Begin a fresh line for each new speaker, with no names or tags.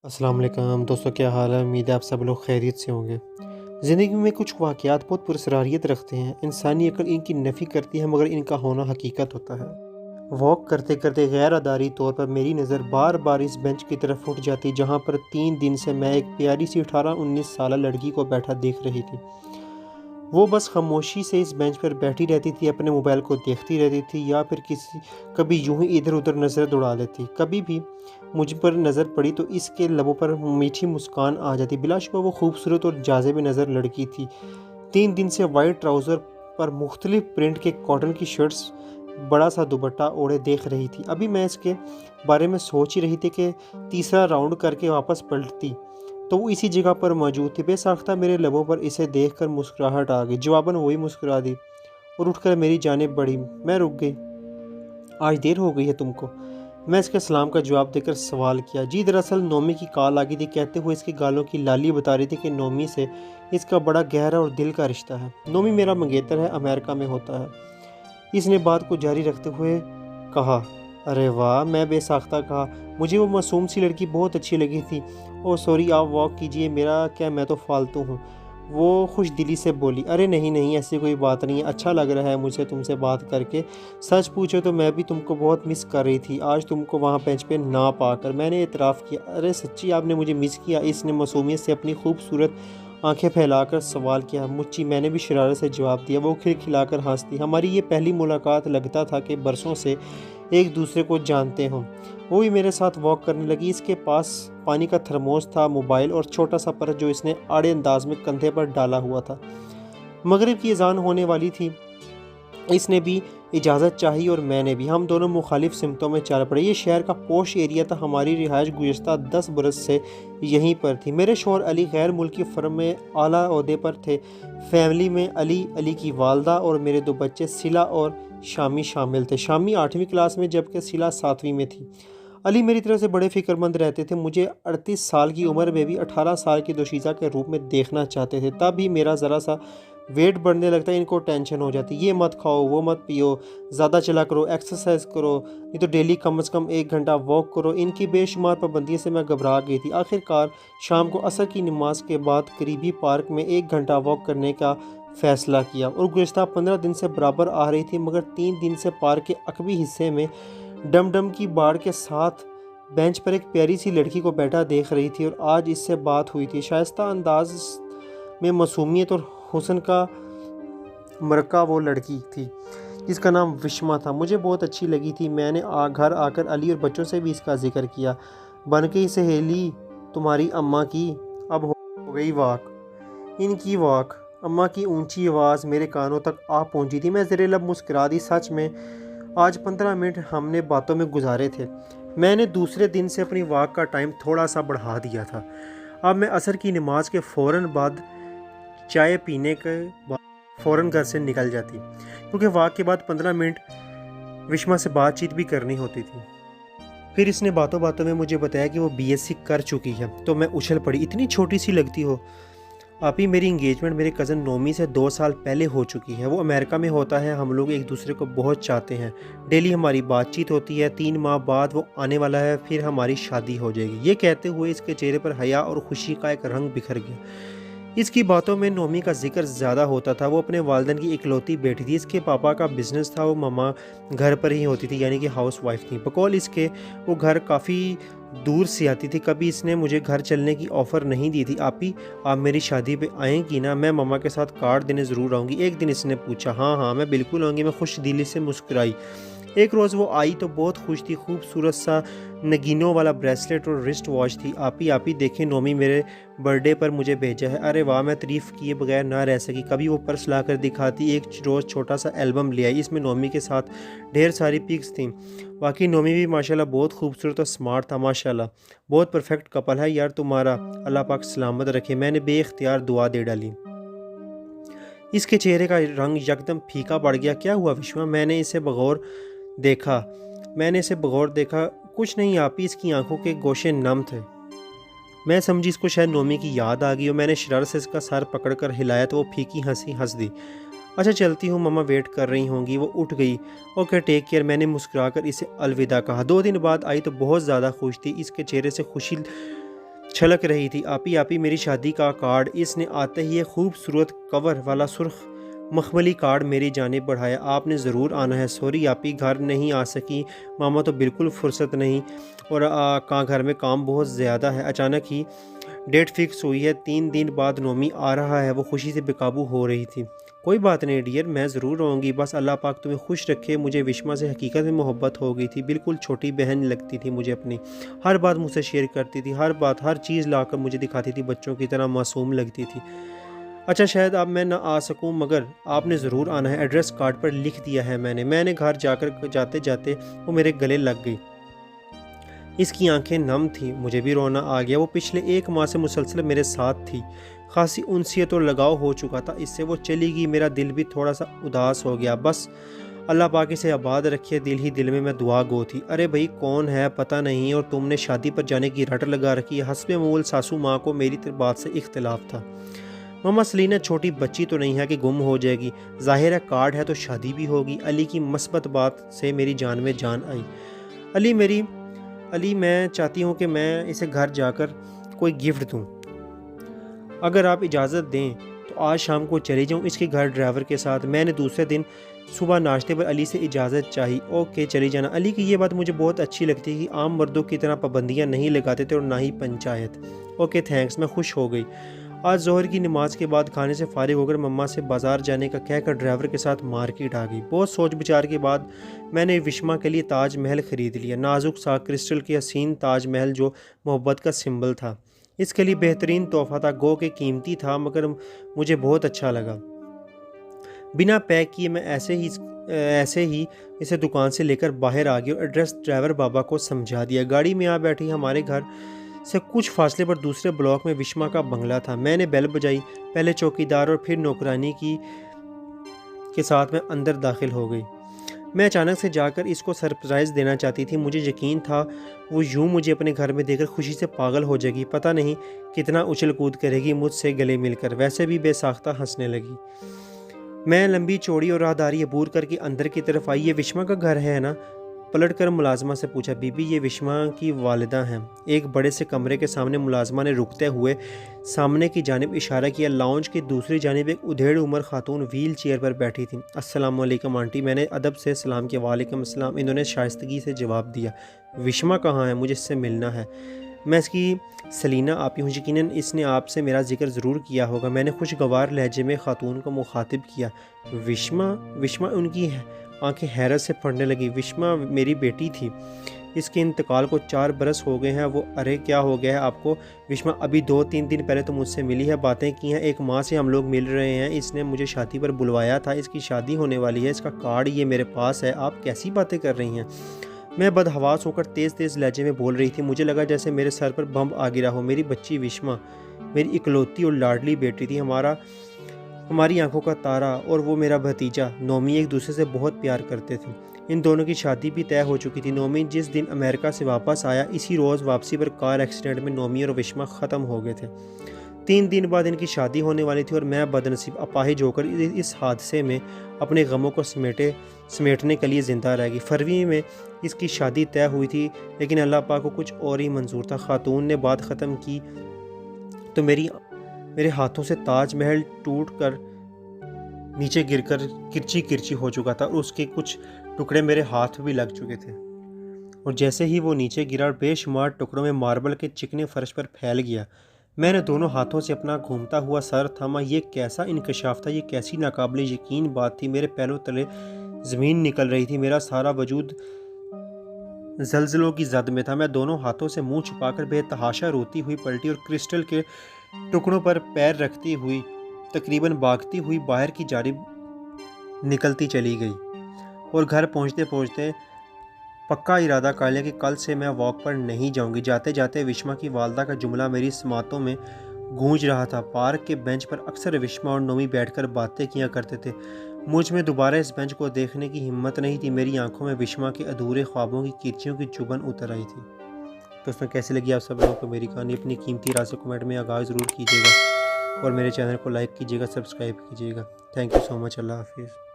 السلام علیکم دوستوں، کیا حال ہے؟ امید ہے آپ سب لوگ خیریت سے ہوں گے۔ زندگی میں کچھ واقعات بہت پراسراریت رکھتے ہیں، انسانی عقل ان کی نفی کرتی ہے مگر ان کا ہونا حقیقت ہوتا ہے۔ واک کرتے کرتے غیر ارادی طور پر میری نظر بار بار اس بینچ کی طرف اٹھ جاتی جہاں پر 3 دن سے میں ایک پیاری سی 18-19 سالہ لڑکی کو بیٹھا دیکھ رہی تھی۔ وہ بس خاموشی سے اس بینچ پر بیٹھی رہتی تھی، اپنے موبائل کو دیکھتی رہتی تھی یا پھر کبھی یوں ہی ادھر ادھر نظر دوڑا لیتی۔ کبھی بھی مجھ پر نظر پڑی تو اس کے لبوں پر میٹھی مسکان آ جاتی۔ بلا شبہ وہ خوبصورت اور جاذب نظر لڑکی تھی۔ 3 دن سے وائٹ ٹراؤزر پر مختلف پرنٹ کے کاٹن کی شرٹس، بڑا سا دوپٹہ اوڑھے دیکھ رہی تھی۔ ابھی میں اس کے بارے میں سوچ ہی رہی تھی کہ تیسرا راؤنڈ کر کے واپس پلٹتی تو وہ اسی جگہ پر موجود تھی۔ بے ساختہ میرے لبوں پر اسے دیکھ کر مسکراہٹ آ گئی۔ جواباً وہی مسکرا دی اور اٹھ کر میری جانب بڑھی۔ میں رک گئی۔ آج دیر ہو گئی ہے تم کو؟ میں اس کے سلام کا جواب دے کر سوال کیا۔ جی دراصل نومی کی کال آ گئی تھی، کہتے ہوئے اس کی گالوں کی لالی بتا رہی تھی کہ نومی سے اس کا بڑا گہرا اور دل کا رشتہ ہے۔ نومی میرا منگیتر ہے، امریکہ میں ہوتا ہے، اس نے بات کو جاری رکھتے ہوئے کہا۔ ارے واہ، میں بے ساختہ کہا۔ مجھے وہ معصوم سی لڑکی بہت اچھی لگی تھی۔ او سوری، آپ واک کیجئے، میرا کیا، میں تو فالتو ہوں، وہ خوش دلی سے بولی۔ ارے نہیں نہیں، ایسی کوئی بات نہیں ہے، اچھا لگ رہا ہے مجھے تم سے بات کر کے۔ سچ پوچھو تو میں بھی تم کو بہت مس کر رہی تھی آج تم کو وہاں بینچ پہ نہ پا کر۔ میں نے اعتراف کیا۔ ارے سچی آپ نے مجھے مس کیا؟ اس نے معصومیت سے اپنی خوبصورت آنکھیں پھیلا کر سوال کیا۔ مچی، میں نے بھی شرارت سے جواب دیا۔ وہ کھلکھلا کر ہنسی۔ ہماری یہ پہلی ملاقات، لگتا تھا کہ برسوں سے ایک دوسرے کو جانتے ہوں۔ وہ بھی میرے ساتھ واک کرنے لگی۔ اس کے پاس پانی کا تھرموس تھا، موبائل اور چھوٹا سا پرس جو اس نے آڑے انداز میں کندھے پر ڈالا ہوا تھا۔ مغرب کی اذان ہونے والی تھی۔ اس نے بھی اجازت چاہی اور میں نے بھی۔ ہم دونوں مخالف سمتوں میں چل پڑے۔ یہ شہر کا پوش ایریا تھا، ہماری رہائش گزشتہ 10 برس سے یہیں پر تھی۔ میرے شوہر علی غیر ملکی فرم میں اعلیٰ عہدے پر تھے۔ فیملی میں علی، علی کی والدہ اور میرے 2 بچے صلہ اور شامی شامل تھے۔ شامی 8ویں کلاس میں جبکہ صلہ 7ویں میں تھی۔ علی میری طرف سے بڑے فکر مند رہتے تھے، مجھے 38 سال کی عمر میں بھی 18 سال کی دوشیزہ کے روپ میں دیکھنا چاہتے تھے۔ تب ہی میرا ذرا سا ویٹ بڑھنے لگتا ہے، ان کو ٹینشن ہو جاتی، یہ مت کھاؤ، وہ مت پیو، زیادہ چلا کرو، ایکسرسائز کرو، نہیں تو ڈیلی کم از کم 1 گھنٹہ واک کرو۔ ان کی بے شمار پابندیوں سے میں گھبرا گئی تھی۔ آخر کار شام کو عصر کی نماز کے بعد قریبی پارک میں 1 گھنٹہ واک کرنے کا فیصلہ کیا، اور گزشتہ 15 دن سے برابر آ رہی تھی، مگر 3 دن سے پارک کے عقبی حصے میں ڈم ڈم کی باڑ کے ساتھ بینچ پر ایک پیاری سی لڑکی کو بیٹھا دیکھ رہی تھی، اور آج اس سے بات ہوئی تھی۔ شائستہ انداز میں معصومیت اور حسن کا مرکہ وہ لڑکی تھی جس کا نام وشما تھا۔ مجھے بہت اچھی لگی تھی۔ میں نے گھر آ کر علی اور بچوں سے بھی اس کا ذکر کیا۔ بن گئی سہیلی تمہاری اماں کی؟ اب ہو گئی واک۔ ان کی واک؟ اماں کی اونچی آواز میرے کانوں تک آ پہنچی تھی۔ میں زیر لب مسکرا دی۔ سچ میں آج 15 منٹ ہم نے باتوں میں گزارے تھے۔ میں نے دوسرے دن سے اپنی واک کا ٹائم تھوڑا سا بڑھا دیا تھا۔ اب میں عصر کی نماز کے فوراً بعد چائے پینے کے بعد فوراً گھر سے نکل جاتی، کیونکہ واک کے بعد 15 منٹ وشما سے بات چیت بھی کرنی ہوتی تھی۔ پھر اس نے باتوں باتوں میں مجھے بتایا کہ وہ BSc کر چکی ہے، تو میں اچھل پڑی۔ اتنی چھوٹی سی لگتی ہو آپ ہی، میری انگیجمنٹ میرے کزن نومی سے 2 سال پہلے ہو چکی ہے۔ وہ امریکہ میں ہوتا ہے، ہم لوگ ایک دوسرے کو بہت چاہتے ہیں، ڈیلی ہماری بات چیت ہوتی ہے۔ 3 ماہ بعد وہ آنے والا ہے، پھر ہماری شادی ہو جائے گی۔ یہ کہتے ہوئے اس کے چہرے پر حیا اور خوشی کا ایک رنگ بکھر گیا۔ اس کی باتوں میں نومی کا ذکر زیادہ ہوتا تھا۔ وہ اپنے والدین کی اکلوتی بیٹی تھی۔ اس کے پاپا کا بزنس تھا، وہ ماما گھر پر ہی ہوتی تھی، یعنی کہ ہاؤس وائف تھی۔ بقول اس کے وہ گھر کافی دور سے آتی تھی۔ کبھی اس نے مجھے گھر چلنے کی آفر نہیں دی تھی۔ آپی، آپ میری شادی پہ آئیں گی نا؟ میں ماما کے ساتھ کارڈ دینے ضرور آؤں گی، ایک دن اس نے پوچھا۔ ہاں ہاں، میں بالکل آؤں گی، میں خوش دلی سے مسکرائی۔ ایک روز وہ آئی تو بہت خوش تھی، خوبصورت سا نگینوں والا بریسلیٹ اور رسٹ واچ تھی۔ آپی دیکھیں، نومی میرے برتھ ڈے پر مجھے بھیجا ہے۔ ارے واہ، میں تعریف کیے بغیر نہ رہ سکی۔ کبھی وہ پرس لا کر دکھاتی۔ ایک روز چھوٹا سا البم لے آئی، اس میں نومی کے ساتھ ڈھیر ساری پکس تھیں۔ واقعی نومی بھی ماشاءاللہ بہت خوبصورت اور سمارٹ تھا۔ ماشاءاللہ بہت پرفیکٹ کپل ہے یار تمہارا، اللہ پاک سلامت رکھے۔ میں نے بے اختیار دعا دے ڈالی۔ اس کے چہرے کا رنگ یکدم پھیکا پڑ گیا۔ کیا ہوا وشما؟ میں نے اسے بغور دیکھا۔ کچھ نہیں آپی، اس کی آنکھوں کے گوشے نم تھے۔ میں سمجھی اس کو شاید نومی کی یاد آ گئی، اور میں نے شرارت سے اس کا سر پکڑ کر ہلایا تو وہ پھیکی ہنسی ہنس دی۔ اچھا چلتی ہوں، ماما ویٹ کر رہی ہوں گی۔ وہ اٹھ گئی۔ اوکے ٹیک کیئر، میں نے مسکرا کر اسے الوداع کہا۔ 2 دن بعد آئی تو بہت زیادہ خوش تھی۔ اس کے چہرے سے خوشی छलक रही थी। आपी आपी मेरी शादी का कार्ड। इसने आते ही एक खूबसूरत कवर वाला सुर्ख मखमली कार्ड मेरी जानिब बढ़ाया। आपने ज़रूर आना है। सॉरी आपी, घर नहीं आ सकी। मामा तो बिल्कुल फुर्सत नहीं और घर में काम बहुत ज़्यादा है। अचानक ही डेट फिक्स हुई है, 3 दिन बाद नोमी आ रहा है। वो खुशी से बेकाबू हो रही थी। कोई बात नहीं डियर, मैं ज़रूर आऊँगी, बस अल्लाह पाक तुम्हें खुश रखे। मुझे विश्मा से हकीकत में मोहब्बत हो गई थी। बिल्कुल छोटी बहन लगती थी मुझे अपनी। हर बात मुझसे शेयर करती थी, हर बात हर चीज़ लाकर मुझे दिखाती थी। बच्चों की तरह मासूम लगती थी। अच्छा शायद अब मैं ना आ सकूं, मगर आपने ज़रूर आना है। एड्रेस कार्ड पर लिख दिया है मैंने घर जाकर जाते जाते वो मेरे गले लग गई। इसकी आंखें नम थी। मुझे भी रोना आ गया। वो पिछले 1 माह से मुसलसल मेरे साथ थी। खासी उनसियत और लगाव हो चुका था इससे। वो चली गई, मेरा दिल भी थोड़ा सा उदास हो गया। बस अल्लाह पाक इसे आबाद रखे। दिल ही दिल में मैं दुआ गो थी। अरे भाई कौन है पता नहीं, और तुमने शादी पर जाने की रट लगा रखी है। हस्बे मूल सासू माँ को मेरी बात से इख्तिलाफ था। मामा सलीना छोटी बच्ची तो नहीं है कि गुम हो जाएगी। ज़ाहिर है कार्ड है तो शादी भी होगी। अली की मस्बत बात से मेरी जान में जान आई। अली मैं चाहती हूँ कि मैं इसे घर जाकर कोई गिफ्ट दूँ। अगर आप इजाज़त दें तो आज शाम को चले जाऊँ इसके घर ड्राइवर के साथ। मैंने दूसरे दिन सुबह नाश्ते पर अली से इजाज़त चाही। ओके चली जाना। अली की ये बात मुझे बहुत अच्छी लगती है कि आम मर्दों की तरह पाबंदियाँ नहीं लगाते थे और ना ही पंचायत। ओके थैंक्स, मैं खुश हो गई। आज जोहर की नमाज के बाद खाने से फारिग होकर मम्मा से बाज़ार जाने का कहकर ड्राइवर के साथ मार्केट आ गई। बहुत सोच विचार के बाद मैंने विश्मा के लिए ताज महल ख़रीद लिया। नाजुक सा क्रिस्टल के हसीन ताज महल जो मोहब्बत का सिंबल था। इसके लिए बेहतरीन तोहफ़ा था, गो के कीमती था, मगर मुझे बहुत अच्छा लगा। बिना पैक किए मैं ऐसे ही इसे दुकान से लेकर बाहर आ गई और एड्रेस ड्राइवर बाबा को समझा दिया। गाड़ी में आ बैठी। हमारे घर से कुछ फासले पर दूसरे ब्लॉक में विश्मा का बंगला था। मैंने बेल बजाई। पहले चौकीदार और फिर नौकरानी के साथ मैं अंदर दाखिल हो गई। मैं अचानक से जाकर इसको सरप्राइज़ देना चाहती थी। मुझे यकीन था वो यूं मुझे अपने घर में देखकर खुशी से पागल हो जाएगी। पता नहीं कितना उछल कूद करेगी मुझसे गले मिलकर। वैसे भी बेसाख्ता हंसने लगी। मैं लंबी चौड़ी और राहदारी अबूर करके अंदर की तरफ आई। ये विश्मा का घर है ना? पलट कर मुलाजमा से पूछा। बीबी ये विश्मा की वालिदा हैं। एक बड़े से कमरे के सामने मुलाजमा ने रुकते हुए सामने की जानिब इशारा किया। लाउंज की दूसरी जानिब एक उधेड़ उम्र खातून व्हील चेयर पर बैठी थी। अस्सलाम वालेकुम आंटी। मैंने अदब से सलाम किया। वालेकुम अस्सलाम। इन्होंने शाइस्तगी से जवाब दिया। विश्मा कहाँ है? मुझे इससे मिलना है। मैं इसकी सलीना आपी हूँ। यकीनन इसने आपसे मेरा जिक्र ज़रूर किया होगा। मैंने खुशगवार लहजे में खातून को मुखातिब किया। विश्मा उनकी आंखें हैरत से पड़ने लगी। विश्मा मेरी बेटी थी। इसके इंतकाल को 4 बरस हो गए हैं। वो अरे क्या हो गया है आपको? विश्मा अभी 2-3 दिन पहले तो मुझसे मिली है, बातें की हैं। 1 माह से हम लोग मिल रहे हैं। इसने मुझे शादी पर बुलवाया था। इसकी शादी होने वाली है। इसका कार्ड ये मेरे पास है। आप कैसी बातें कर रही हैं? मैं बदहवास होकर तेज़ लहजे में बोल रही थी। मुझे लगा जैसे मेरे सर पर बम आ गिरा हो। मेरी बच्ची विश्मा मेरी इकलौती और लाडली बेटी थी। हमारी आंखों का तारा और वो मेरा भतीजा नोमी एक दूसरे से बहुत प्यार करते थे। इन दोनों की शादी भी तय हो चुकी थी। नोमी जिस दिन अमेरिका से वापस आया, इसी रोज़ वापसी पर कार एक्सीडेंट में नोमी और विश्मा ख़त्म हो गए थे। 3 दिन बाद इनकी शादी होने वाली थी और मैं बदनसीब अपाहिज होकर इस हादसे में अपने गमों को समेटने के लिए ज़िंदा रह गई। फरवरी में इसकी शादी तय हुई थी, लेकिन अल्लाह पाक को कुछ और ही मंजूर था। खातून ने बात ख़त्म की तो मेरे हाथों से ताज महल टूट कर नीचे गिरकर किरची हो चुका था और उसके कुछ टुकड़े मेरे हाथ भी लग चुके थे। और जैसे ही वो नीचे गिरा, बेशुमार टुकड़ों में मार्बल के चिकने फर्श पर फैल गया। मैंने दोनों हाथों से अपना घूमता हुआ सर थामा। ये कैसा इंकशाफ था, ये कैसी नाकाबिले यकीन बात थी। मेरे पैरों तले ज़मीन निकल रही थी। मेरा सारा वजूद जल्जलों की जद में था। मैं दोनों हाथों से मुंह छुपाकर बेतहाशा रोती हुई पलटी और क्रिस्टल के टुकड़ों पर पैर रखती हुई तकरीबन भागती हुई बाहर की जानिब निकलती चली गई। और घर पहुंचते पहुंचते पक्का इरादा कर लिया कि कल से मैं वॉक पर नहीं जाऊंगी। जाते जाते विश्मा की वालदा का जुमला मेरी समातों में गूंज रहा था। पार्क के बेंच पर अक्सर विश्मा और नोमी बैठकर बातें किया करते थे। मुझ में दोबारा इस बेंच को देखने की हिम्मत नहीं थी। मेरी आंखों में विश्मा के अधूरे ख्वाबों की किरचियों की चुभन उतर आई थी। तो उसमें कैसी लगी आप सब लोगों को मेरी कहानी? अपनी कीमती राय से कमेंट में आगाज़ ज़रूर कीजिएगा और मेरे चैनल को लाइक कीजिएगा, सब्सक्राइब कीजिएगा। Thank you so much. अल्लाह हाफिज़।